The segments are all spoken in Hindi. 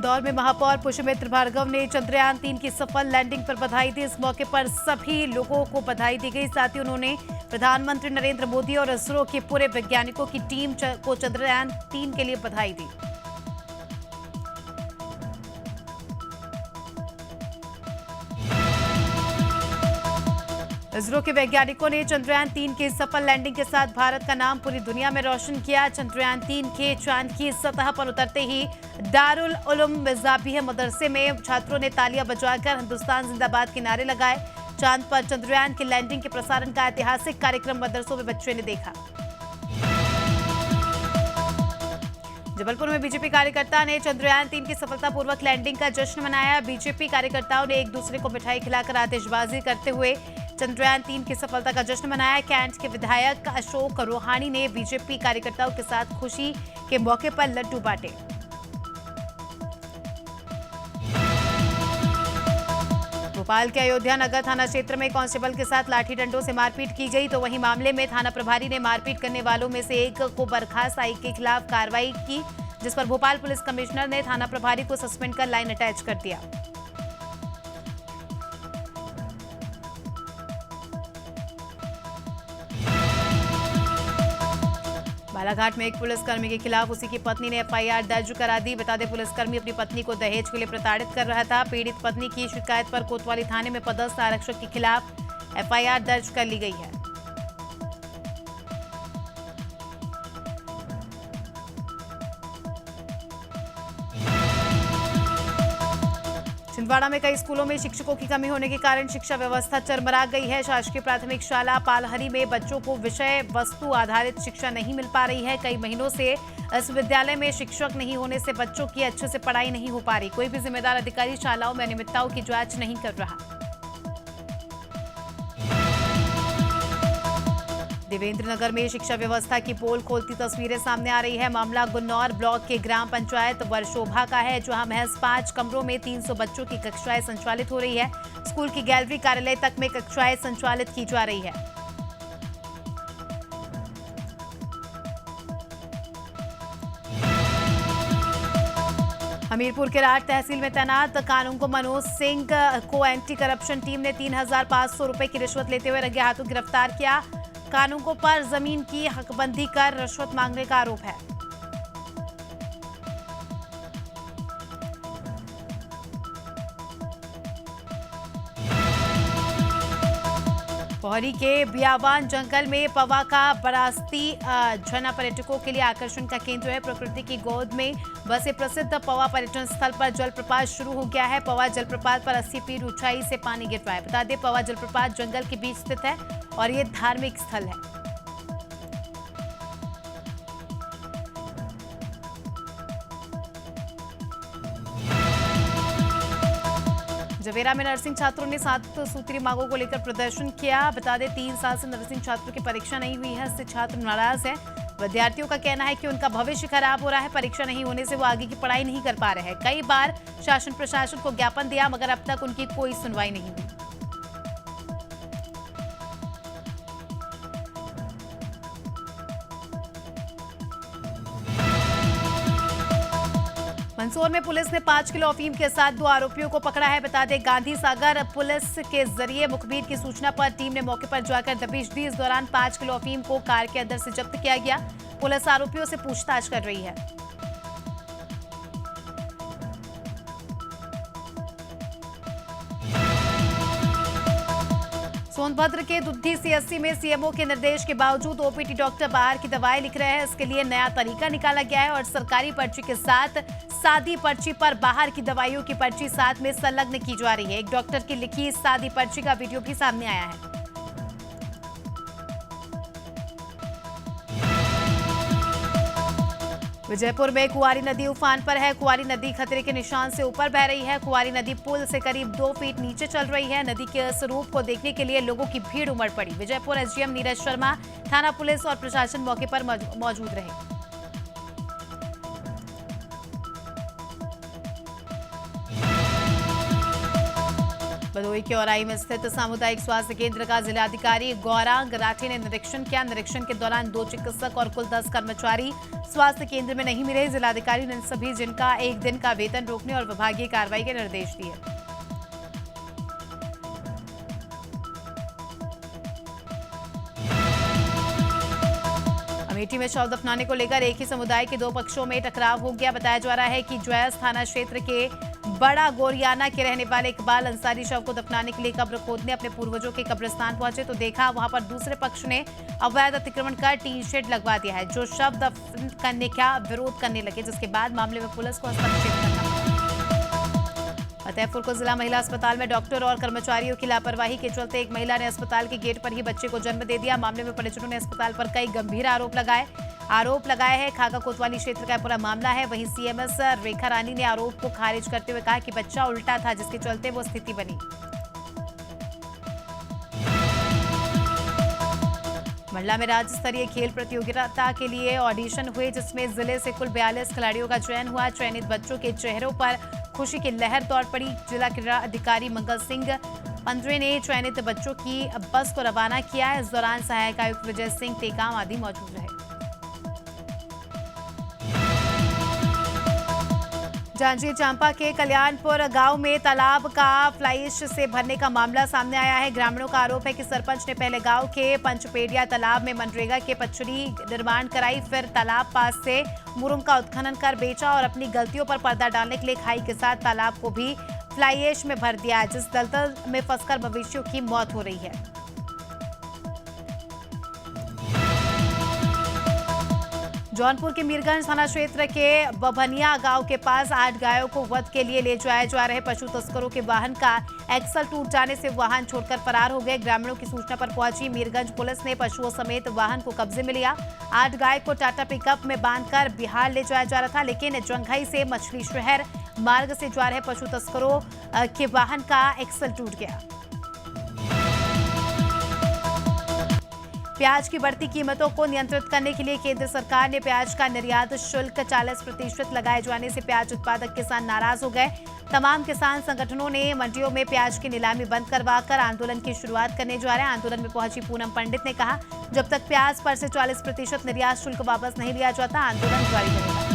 इंदौर में महापौर पुष्पमित्र भार्गव ने चंद्रयान-3 की सफल लैंडिंग पर बधाई दी। इस मौके पर सभी लोगों को बधाई दी गई। साथ ही उन्होंने प्रधानमंत्री नरेंद्र मोदी और इसरो के पूरे वैज्ञानिकों की टीम को चंद्रयान-3 के लिए बधाई दी। इसरो के वैज्ञानिकों ने चंद्रयान-3 की सफल लैंडिंग के साथ भारत का नाम पूरी दुनिया में रोशन किया। चंद्रयान-3 के चांद की सतह पर उतरते ही दारुल उलूम मिज़ाबिया मदरसे में छात्रों ने तालियां बजाकर हिंदुस्तान जिंदाबाद के नारे लगाए। चांद पर चंद्रयान की लैंडिंग के प्रसारण का ऐतिहासिक कार्यक्रम मदरसों में बच्चों ने देखा। जबलपुर में बीजेपी कार्यकर्ता ने चंद्रयान-3 की सफलतापूर्वक लैंडिंग का जश्न मनाया। बीजेपी कार्यकर्ताओं ने एक दूसरे को मिठाई खिलाकर आतिशबाजी करते हुए चंद्रयान-3 की सफलता का जश्न मनाया। कैंट के विधायक अशोक रोहानी ने बीजेपी कार्यकर्ताओं के साथ खुशी के मौके पर लड्डू बांटे। भोपाल के अयोध्या नगर थाना क्षेत्र में कांस्टेबल के साथ लाठी डंडों से मारपीट की गई, तो वहीं मामले में थाना प्रभारी ने मारपीट करने वालों में से एक को बर्खास्त आई के खिलाफ कार्रवाई की, जिस पर भोपाल पुलिस कमिश्नर ने थाना प्रभारी को सस्पेंड कर लाइन अटैच कर दिया। बालाघाट में एक पुलिसकर्मी के खिलाफ उसी की पत्नी ने एफआईआर दर्ज करा दी। बता दें, पुलिसकर्मी अपनी पत्नी को दहेज के लिए प्रताड़ित कर रहा था। पीड़ित पत्नी की शिकायत पर कोतवाली थाने में पदस्थ आरक्षक के खिलाफ एफआईआर दर्ज कर ली गई है। छिंदवाड़ा में कई स्कूलों में शिक्षकों की कमी होने के कारण शिक्षा व्यवस्था चरमरा गई है। शासकीय प्राथमिक शाला पालहरी में बच्चों को विषय वस्तु आधारित शिक्षा नहीं मिल पा रही है। कई महीनों से इस विद्यालय में शिक्षक नहीं होने से बच्चों की अच्छे से पढ़ाई नहीं हो पा रही। कोई भी जिम्मेदार अधिकारी शालाओं में अनियमितताओं की जांच नहीं कर रहा। देवेंद्र नगर में शिक्षा व्यवस्था की पोल खोलती तस्वीरें सामने आ रही है। मामला गुन्नौर ब्लॉक के ग्राम पंचायत वर्षोभा का है, जहां महज 5 कमरों में 300 बच्चों की कक्षाएं संचालित हो रही है। स्कूल की गैलरी कार्यालय तक में कक्षाएं संचालित की जा रही है। हमीरपुर के राठ तहसील में तैनात कानूनगो मनोज सिंह को एंटी करप्शन टीम ने 3,500 रुपए की रिश्वत लेते हुए रंगे हाथों गिरफ्तार किया। कानूनगो पर जमीन की हकबंदी कर रिश्वत मांगने का आरोप है। पौड़ी के बियावान जंगल में पवा का बरास्ती झरना पर्यटकों के लिए आकर्षण का केंद्र है। प्रकृति की गोद में बसे प्रसिद्ध पवा पर्यटन स्थल पर जलप्रपात शुरू हो गया है। पवा जलप्रपात पर 80 फीट ऊंचाई से पानी गिर रहा है। बता दें, पवा जलप्रपात जंगल के बीच स्थित है और ये धार्मिक स्थल है। जवेरा में नर्सिंग छात्रों ने 7 सूत्री मांगों को लेकर प्रदर्शन किया। बता दें, 3 साल से नर्सिंग छात्रों की परीक्षा नहीं हुई है, इससे छात्र नाराज हैं। विद्यार्थियों का कहना है कि उनका भविष्य खराब हो रहा है। परीक्षा नहीं होने से वो आगे की पढ़ाई नहीं कर पा रहे हैं। कई बार शासन प्रशासन को ज्ञापन दिया, मगर अब तक उनकी कोई सुनवाई नहीं हुई। मंदसौर में पुलिस ने 5 किलो अफीम के साथ 2 आरोपियों को पकड़ा है। बता दें, गांधी सागर पुलिस के जरिए मुखबिर की सूचना पर टीम ने मौके पर जाकर दबिश दी। इस दौरान 5 किलो अफीम को कार के अंदर से जब्त किया गया। पुलिस आरोपियों से पूछताछ कर रही है। सोनभद्र के दुद्धी सीएससी में सीएमओ के निर्देश के बावजूद ओपीडी डॉक्टर बाहर की दवाएं लिख रहे हैं। इसके लिए नया तरीका निकाला गया है और सरकारी पर्ची के साथ सादी पर्ची पर बाहर की दवाइयों की पर्ची साथ में संलग्न की जा रही है। एक डॉक्टर की लिखी सादी पर्ची का वीडियो भी सामने आया है। विजयपुर में कुंवारी नदी उफान पर है। कुंवारी नदी खतरे के निशान से ऊपर बह रही है। कुंवारी नदी पुल से करीब 2 फीट नीचे चल रही है। नदी के स्वरूप को देखने के लिए लोगों की भीड़ उमड़ पड़ी। विजयपुर एसडीएम नीरज शर्मा, थाना पुलिस और प्रशासन मौके पर मौजूद रहे। भदोही के औराई में स्थित सामुदायिक स्वास्थ्य केंद्र का जिलाधिकारी गौरांग राठी ने निरीक्षण किया। निरीक्षण के दौरान 2 चिकित्सक और कुल 10 कर्मचारी स्वास्थ्य केंद्र में नहीं मिले। जिलाधिकारी ने सभी जिनका 1 दिन का वेतन रोकने और विभागीय कार्रवाई के निर्देश दिए। अमेठी में शव दफनाने को लेकर एक ही समुदाय के 2 पक्षों में टकराव हो गया। बताया जा रहा है कि ज्वैस थाना क्षेत्र के बड़ा गोरियाना के रहने वाले इकबाल अंसारी शव को दफनाने के लिए कब्र खोदने अपने पूर्वजों के कब्रिस्तान पहुंचे तो देखा वहां पर दूसरे पक्ष ने अवैध अतिक्रमण कर टीन शेड लगवा दिया है। जो शव दफन करने का विरोध करने लगे, जिसके बाद मामले में पुलिस को हस्तक्षेप करना पड़ा। फतेहपुर को जिला महिला अस्पताल में डॉक्टर और कर्मचारियों की लापरवाही के चलते एक महिला ने अस्पताल के गेट पर ही बच्चे को जन्म दे दिया। मामले में परिजनों ने अस्पताल पर कई गंभीर आरोप लगाए हैं। खाका कोतवाली क्षेत्र का पूरा मामला है। वहीं सीएमएस रेखा रानी ने आरोप को खारिज करते हुए कहा कि बच्चा उल्टा था, जिसके चलते वो स्थिति बनी। मंडला में राज्य स्तरीय खेल प्रतियोगिता के लिए ऑडिशन हुए, जिसमें जिले से कुल 42 खिलाड़ियों का चयन हुआ। चयनित बच्चों के चेहरों पर खुशी की लहर दौड़ पड़ी। जिला क्रीड़ा अधिकारी मंगल सिंह पंद्रे ने चयनित बच्चों की बस को रवाना किया। इस दौरान सहायक आयुक्त विजय सिंह टेकाम आदि मौजूद रहे। जांजगीर चांपा के कल्याणपुर गांव में तालाब का फ्लाइश से भरने का मामला सामने आया है। ग्रामीणों का आरोप है कि सरपंच ने पहले गांव के पंचपेड़िया तालाब में मनरेगा के पचड़ी निर्माण कराई, फिर तालाब पास से मुरुम का उत्खनन कर बेचा और अपनी गलतियों पर पर्दा डालने के लिए खाई के साथ तालाब को भी फ्लाइश में भर दिया, जिस दलदल में फंसकर मवेशियों की मौत हो रही है। जौनपुर के मीरगंज थाना क्षेत्र के बभनिया गांव के पास 8 गायों को वध के लिए ले जाए जा रहे पशु तस्करों के वाहन का एक्सल टूट जाने से वाहन छोड़कर फरार हो गए। ग्रामीणों की सूचना पर पहुंची मीरगंज पुलिस ने पशुओं समेत वाहन को कब्जे में लिया। 8 गाय को टाटा पिकअप में बांधकर बिहार ले जाया जा रहा था, लेकिन जंघई से मछली शहर मार्ग से जा रहे पशु तस्करों के वाहन का एक्सल टूट गया। प्याज की बढ़ती कीमतों को नियंत्रित करने के लिए केंद्र सरकार ने प्याज का निर्यात शुल्क 40% लगाए जाने से प्याज उत्पादक किसान नाराज हो गए। तमाम किसान संगठनों ने मंडियों में प्याज की नीलामी बंद करवाकर आंदोलन की शुरुआत करने जा रहे हैं। आंदोलन में पहुंची पूनम पंडित ने कहा, जब तक प्याज पर से 40% निर्यात शुल्क वापस नहीं लिया जाता, आंदोलन जारी रहेगा।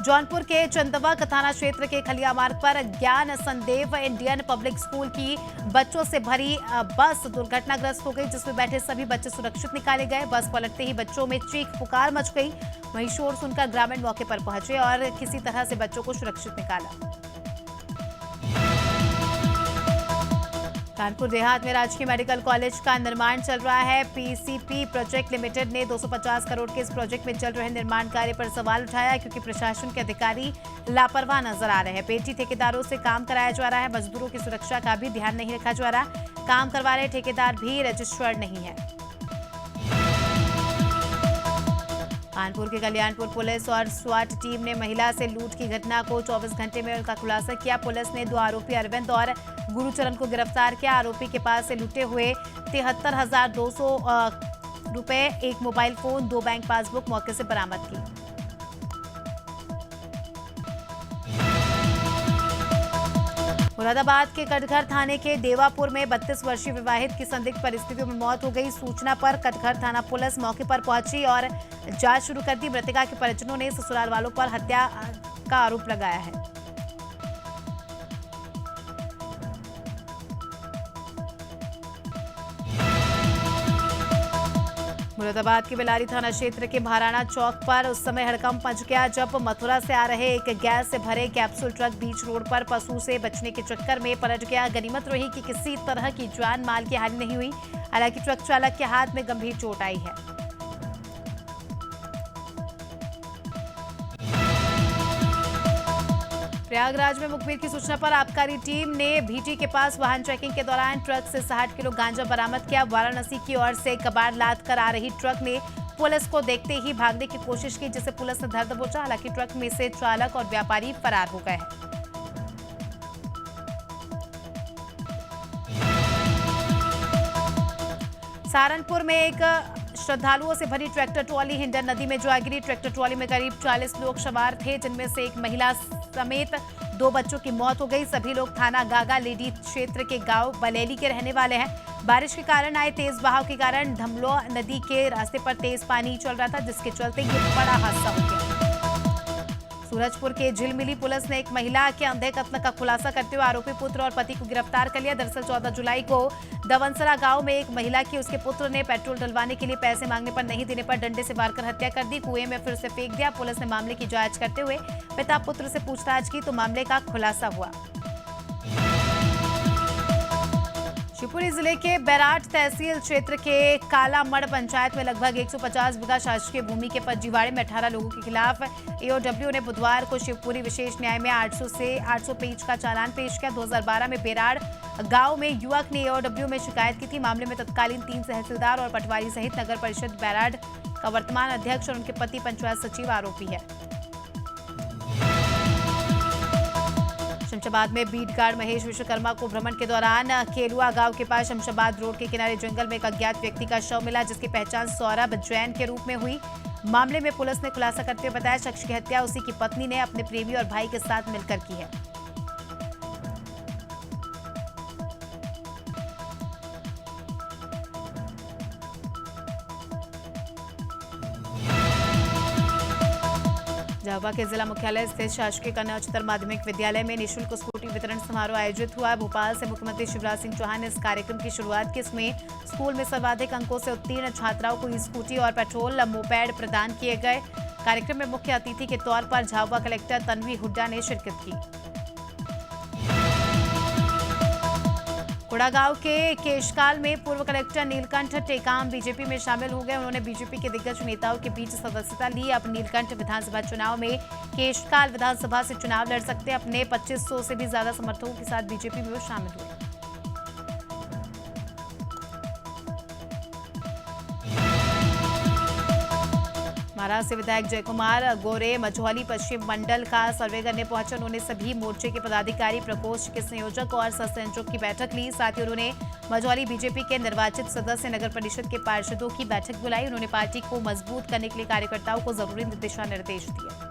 जौनपुर के चंदवा थाना क्षेत्र के खलिया मार्ग पर ज्ञान संदेव इंडियन पब्लिक स्कूल की बच्चों से भरी बस दुर्घटनाग्रस्त हो गई, जिसमें बैठे सभी बच्चे सुरक्षित निकाले गए। बस पलटते ही बच्चों में चीख पुकार मच गई। वहीं शोर सुनकर ग्रामीण मौके पर पहुंचे और किसी तरह से बच्चों को सुरक्षित निकाला। कानपुर देहात में राजकीय मेडिकल कॉलेज का निर्माण चल रहा है। पीसीपी प्रोजेक्ट लिमिटेड ने 250 करोड़ के इस प्रोजेक्ट में चल रहे निर्माण कार्य पर सवाल उठाया, क्योंकि प्रशासन के अधिकारी लापरवाह नजर आ रहे हैं। पेटी ठेकेदारों से काम कराया जा रहा है। मजदूरों की सुरक्षा का भी ध्यान नहीं रखा जा रहा। काम करवा रहे ठेकेदार भी रजिस्टर्ड नहीं है। कानपुर के कल्याणपुर पुलिस और स्वाट टीम ने महिला से लूट की घटना को 24 घंटे में उनका खुलासा किया। पुलिस ने 2 आरोपी अरविंद और गुरुचरण को गिरफ्तार किया। आरोपी के पास से लूटे हुए 73,200 रुपए, 1 मोबाइल फोन, 2 बैंक पासबुक मौके से बरामद की। मुरादाबाद के कटघर थाने के देवापुर में 32 वर्षीय विवाहित की संदिग्ध परिस्थितियों में मौत हो गई। सूचना पर कटघर थाना पुलिस मौके पर पहुंची और जांच शुरू कर दी। मृतका के परिजनों ने ससुराल वालों पर हत्या का आरोप लगाया है। मुरादाबाद के बेलारी थाना क्षेत्र के महाराणा चौक पर उस समय हड़कंप मच गया, जब मथुरा से आ रहे एक गैस से भरे कैप्सूल ट्रक बीच रोड पर पशु से बचने के चक्कर में पलट गया। गनीमत रही कि किसी तरह की जान माल की हानि नहीं हुई। हालांकि ट्रक चालक के हाथ में गंभीर चोट आई है। प्रयागराज में मुखबिर की सूचना पर आबकारी टीम ने भीटी के पास वाहन चेकिंग के दौरान ट्रक से 60 किलो गांजा बरामद किया। वाराणसी की ओर से कबाड़ लाद कर आ रही ट्रक ने पुलिस को देखते ही भागने की कोशिश की, जिसे पुलिस ने धर दबोचा। हालांकि ट्रक में से चालक और व्यापारी फरार हो गए हैं। सहारनपुर में एक श्रद्धालुओं से भरी ट्रैक्टर ट्रॉली हिंडन नदी में जा गिरी। ट्रैक्टर ट्रॉली में करीब 40 लोग सवार थे, जिनमें से एक महिला समेत 2 बच्चों की मौत हो गई। सभी लोग थाना गागा लेडी क्षेत्र के गांव बलेली के रहने वाले हैं। बारिश के कारण आए तेज बहाव के कारण धमलो नदी के रास्ते पर तेज पानी चल रहा था, जिसके चलते ये बड़ा हादसा हो गया। सूरजपुर के झिलमिली पुलिस ने एक महिला के अंधे कत्ल का खुलासा करते हुए आरोपी पुत्र और पति को गिरफ्तार कर लिया। दरअसल 14 जुलाई को दवंसरा गांव में एक महिला की उसके पुत्र ने पेट्रोल डलवाने के लिए पैसे मांगने पर नहीं देने पर डंडे से मारकर हत्या कर दी। कुएं में फिर से फेंक दिया। पुलिस ने मामले की जांच करते हुए पिता पुत्र से पूछताछ की तो मामले का खुलासा हुआ। शिवपुरी जिले के बैराट तहसील क्षेत्र के कालामड़ पंचायत में लगभग 150 बीघा शासकीय भूमि के फर्जीवाड़े में 18 लोगों के खिलाफ एओडब्ल्यू ने बुधवार को शिवपुरी विशेष न्याय में 800 से 800 पेज का चालान पेश किया। 2012 में बेराड़ गांव में युवक ने एओडब्ल्यू में शिकायत की थी। मामले में तत्कालीन 3 तहसीलदार और पटवारी सहित नगर परिषद बैराड़ का वर्तमान अध्यक्ष और उनके पति पंचायत सचिव आरोपी है। शमशाबाद में बीट गार्ड महेश विश्वकर्मा को भ्रमण के दौरान केलुआ गांव के पास शमशाबाद रोड के किनारे जंगल में एक अज्ञात व्यक्ति का शव मिला, जिसकी पहचान सौरभ जैन के रूप में हुई। मामले में पुलिस ने खुलासा करते हुए बताया शख्स की हत्या उसी की पत्नी ने अपने प्रेमी और भाई के साथ मिलकर की है। झाबुआ के जिला मुख्यालय स्थित शासकीय कन्या उच्चतर माध्यमिक विद्यालय में निःशुल्क स्कूटी वितरण समारोह आयोजित हुआ। भोपाल से मुख्यमंत्री शिवराज सिंह चौहान ने इस कार्यक्रम की शुरुआत की। इसमें स्कूल में सर्वाधिक अंकों से उत्तीर्ण छात्राओं को स्कूटी और पेट्रोल मोपेड प्रदान किए गए। कार्यक्रम में मुख्य अतिथि के तौर पर झाबुआ कलेक्टर तन्वी हुड्डा ने शिरकत की। कोड़ागांव के केशकाल में पूर्व कलेक्टर नीलकंठ टेकाम बीजेपी में शामिल हो गए। उन्होंने बीजेपी के दिग्गज नेताओं के बीच सदस्यता ली। अब नीलकंठ विधानसभा चुनाव में केशकाल विधानसभा से चुनाव लड़ सकते हैं। अपने 2500 से भी ज्यादा समर्थकों के साथ बीजेपी में वो शामिल हुए। महाराष्ट्र से विधायक जयकुमार गोरे मझौली पश्चिम मंडल का सर्वे करने पहुंचे। उन्होंने सभी मोर्चे के पदाधिकारी, प्रकोष्ठ के संयोजक और सह संयोजक की बैठक ली। साथ ही उन्होंने मझौली बीजेपी के निर्वाचित सदस्य नगर परिषद के पार्षदों की बैठक बुलाई। उन्होंने पार्टी को मजबूत करने के लिए कार्यकर्ताओं को जरूरी दिशा निर्देश दिए।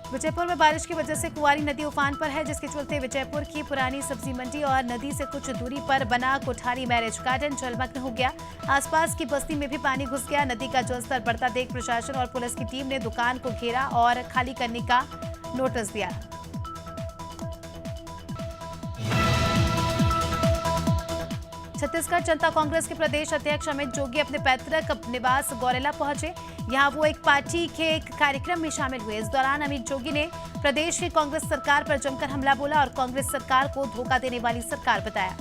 विजयपुर में बारिश की वजह से कुंवारी नदी उफान पर है, जिसके चलते विजयपुर की पुरानी सब्जी मंडी और नदी से कुछ दूरी पर बना कोठारी मैरिज गार्डन जलमग्न हो गया। आसपास की बस्ती में भी पानी घुस गया। नदी का जलस्तर बढ़ता देख प्रशासन और पुलिस की टीम ने दुकान को घेरा और खाली करने का नोटिस दिया। छत्तीसगढ़ जनता कांग्रेस के प्रदेश अध्यक्ष अमित जोगी अपने पैतृक निवास गौरेला पहुंचे। यहां वो एक पार्टी के एक कार्यक्रम में शामिल हुए। इस दौरान अमित जोगी ने प्रदेश की कांग्रेस सरकार पर जमकर हमला बोला और कांग्रेस सरकार को धोखा देने वाली सरकार बताया।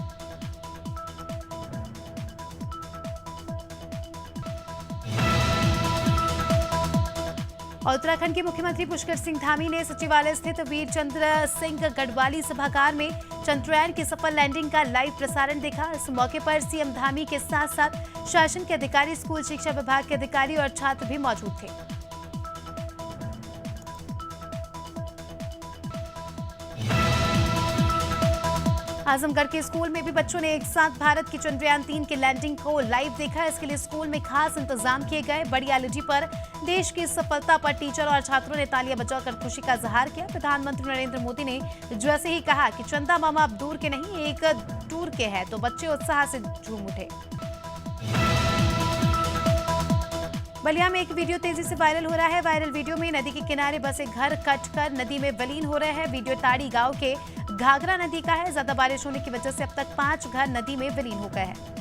और उत्तराखंड के मुख्यमंत्री पुष्कर सिंह धामी ने सचिवालय स्थित वीर चंद्र सिंह गढ़वाली सभागार में चंद्रयान की सफल लैंडिंग का लाइव प्रसारण देखा। इस मौके पर सीएम धामी के साथ साथ शासन के अधिकारी, स्कूल शिक्षा विभाग के अधिकारी और छात्र भी मौजूद थे। आजमगढ़ के स्कूल में भी बच्चों ने एक साथ भारत की चंद्रयान 3 की लैंडिंग को लाइव देखा। इसके लिए स्कूल में खास इंतजाम किए गए। बड़ी एलईडी पर देश की सफलता पर टीचर और छात्रों ने तालियां बजाकर खुशी का इजहार किया। प्रधानमंत्री नरेंद्र मोदी ने जैसे ही कहा कि चंदा मामा अब दूर के नहीं, एक टूर के हैं, तो बच्चे उत्साह से झूम उठे। बलिया में एक वीडियो तेजी से वायरल हो रहा है। वायरल वीडियो में नदी के किनारे बसे घर कटकर नदी में विलीन हो रहे हैं। वीडियो ताड़ी गांव के घाघरा नदी का है। ज्यादा बारिश होने की वजह से अब तक 5 घर नदी में विलीन हो गए हैं।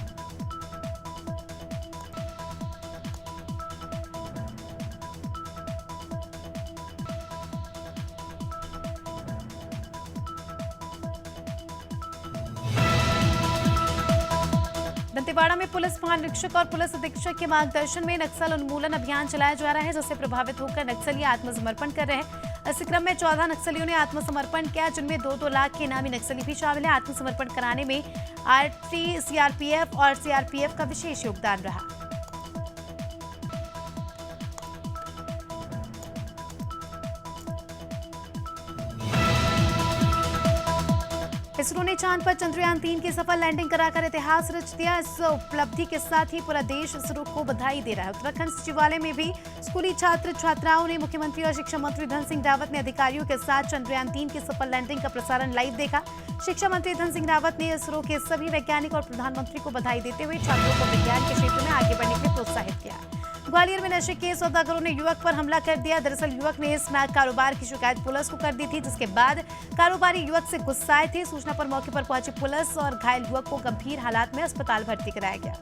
दंतेवाड़ा में पुलिस महानिरीक्षक और पुलिस अधीक्षक के मार्गदर्शन में नक्सल उन्मूलन अभियान चलाया जा रहा है, जिससे प्रभावित होकर नक्सली आत्मसमर्पण कर रहे हैं। इस क्रम में 14 नक्सलियों ने आत्मसमर्पण किया, जिनमें 2-2 लाख के इनामी नक्सली भी शामिल है। आत्मसमर्पण कराने में आरटी, सीआरपीएफ और सीआरपीएफ का विशेष योगदान रहा। इसरो ने चांद पर चंद्रयान-3 की सफल लैंडिंग कराकर इतिहास रच दिया। इस उपलब्धि के साथ ही पूरा देश इसरो को बधाई दे रहा है। उत्तराखंड सचिवालय में भी स्कूली छात्र छात्राओं ने मुख्यमंत्री और शिक्षा मंत्री धन सिंह रावत ने अधिकारियों के साथ चंद्रयान-3 की सफल लैंडिंग का प्रसारण लाइव देखा। शिक्षा मंत्री धन सिंह रावत ने इसरो के सभी वैज्ञानिक और प्रधानमंत्री को बधाई देते हुए छात्रों को विज्ञान के क्षेत्र में आगे बढ़ने के लिए प्रोत्साहित किया। ग्वालियर में नशे के सौदागरों ने युवक पर हमला कर दिया। दरअसल युवक ने स्मैक कारोबार की शिकायत पुलिस को कर दी थी, जिसके बाद कारोबारी युवक से गुस्साए थे। सूचना पर मौके पर पहुंची पुलिस और घायल युवक को गंभीर हालात में अस्पताल भर्ती कराया गया।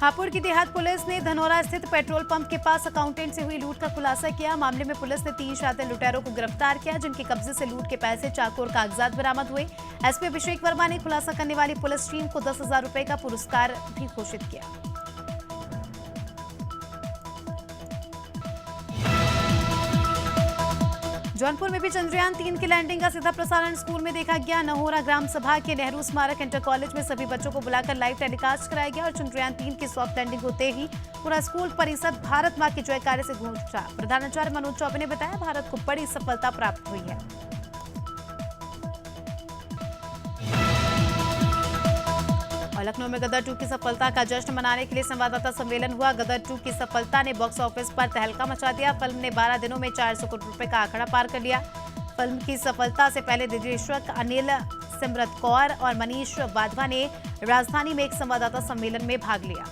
हापुड़ की देहात पुलिस ने धनौरा स्थित पेट्रोल पंप के पास अकाउंटेंट से हुई लूट का खुलासा किया। मामले में पुलिस ने 3 शातिर लुटेरों को गिरफ्तार किया, जिनके कब्जे से लूट के पैसे, चाकू और कागजात बरामद हुए। एसपी अभिषेक वर्मा ने खुलासा करने वाली पुलिस टीम को 10,000 रुपए का पुरस्कार भी घोषित किया। जौनपुर में भी चंद्रयान-3 की लैंडिंग का सीधा प्रसारण स्कूल में देखा गया। नहोरा ग्राम सभा के नेहरू स्मारक इंटर कॉलेज में सभी बच्चों को बुलाकर लाइव टेलीकास्ट कराया गया और चंद्रयान-3 की सॉफ्ट लैंडिंग होते ही पूरा स्कूल परिसर भारत मां के जयकारे से गूंज उठा। प्रधानाचार्य मनोज चौबे ने बताया, भारत को बड़ी सफलता प्राप्त हुई है। और लखनऊ में गदर 2 की सफलता का जश्न मनाने के लिए संवाददाता सम्मेलन हुआ। गदर 2 की सफलता ने बॉक्स ऑफिस पर तहलका मचा दिया। फिल्म ने 12 दिनों में 400 करोड़ रुपए का आंकड़ा पार कर लिया। फिल्म की सफलता से पहले निर्देशक अनिल सिमरत कौर और मनीष वाधवा ने राजधानी में एक संवाददाता सम्मेलन में भाग लिया।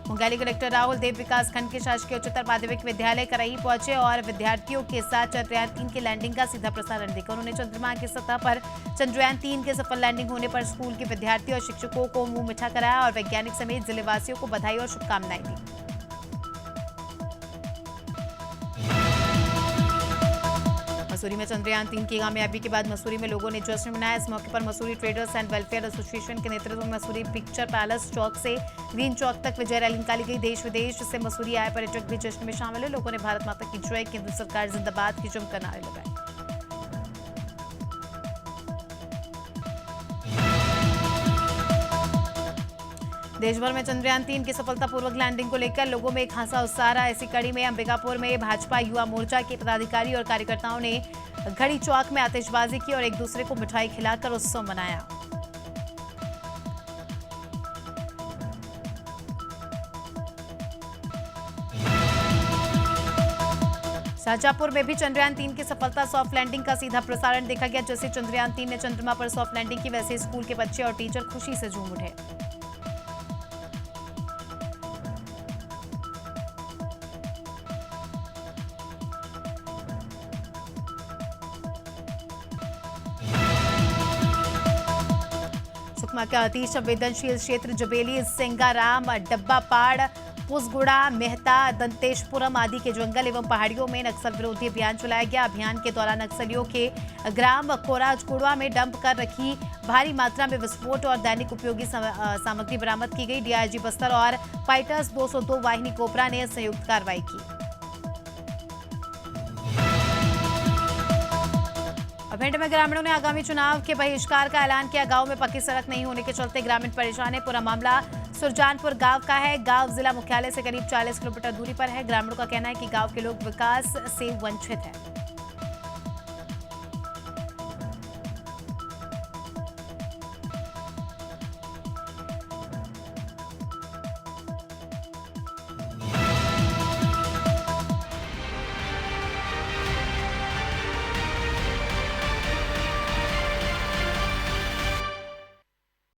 मुंगेली कलेक्टर राहुल देव विकास खंड के शासकीय उच्चतर माध्यमिक विद्यालय करही पहुंचे और विद्यार्थियों के साथ चंद्रयान-3 की लैंडिंग का सीधा प्रसारण देखा। उन्होंने चंद्रमा की सतह पर चंद्रयान-3 के सफल लैंडिंग होने पर स्कूल के विद्यार्थियों और शिक्षकों को मुंह मीठा कराया और वैज्ञानिक समेत जिलेवासियों को बधाई और शुभकामनाएं दी। मसूरी में चंद्रयान-3 की कामयाबी के बाद मसूरी में लोगों ने जश्न मनाया। इस मौके पर Mussoorie traders and welfare association के नेतृत्व में मसूरी पिक्चर पैलेस चौक से ग्रीन चौक तक विजय रैली निकाली गई। देश विदेश से मसूरी आए पर्यटक भी जश्न में शामिल हुए। लोगों ने भारत माता की जय, केंद्र सरकार जिंदाबाद की जमकर नारे लगाए। देश भर में चंद्रयान-3 की सफलतापूर्वक लैंडिंग को लेकर लोगों में एक खासा उत्साह रहा। इसी कड़ी में अंबिकापुर में भाजपा युवा मोर्चा के पदाधिकारी और कार्यकर्ताओं ने घड़ी चौक में आतिशबाजी की और एक दूसरे को मिठाई खिलाकर उत्सव मनाया। शाहजहांपुर में भी चंद्रयान-3 की सफलता सॉफ्ट लैंडिंग का सीधा प्रसारण देखा गया। जैसे चंद्रयान-3 ने चंद्रमा पर सॉफ्ट लैंडिंग की, वैसे स्कूल के बच्चे और टीचर खुशी से झूम उठे। सुकमा का अति संवेदनशील क्षेत्र जबेली, सिंगाराम, डब्बापाड़, पुसगुड़ा, मेहता, दंतेशपुरम आदि के जंगल एवं पहाड़ियों में नक्सल विरोधी अभियान चलाया गया। अभियान के दौरान नक्सलियों के ग्राम कोराजकुड़वा में डंप कर रखी भारी मात्रा में विस्फोट और दैनिक उपयोगी सामग्री बरामद की गई। डीआईजी बस्तर और फाइटर्स 202 वाहिनी कोबरा ने संयुक्त कार्रवाई की। भिंड में ग्रामीणों ने आगामी चुनाव के बहिष्कार का ऐलान किया। गांव में पक्की सड़क नहीं होने के चलते ग्रामीण परेशान है। पूरा मामला सुरजानपुर गांव का है। गांव जिला मुख्यालय से करीब 40 किलोमीटर दूरी पर है। ग्रामीणों का कहना है कि गांव के लोग विकास से वंचित हैं।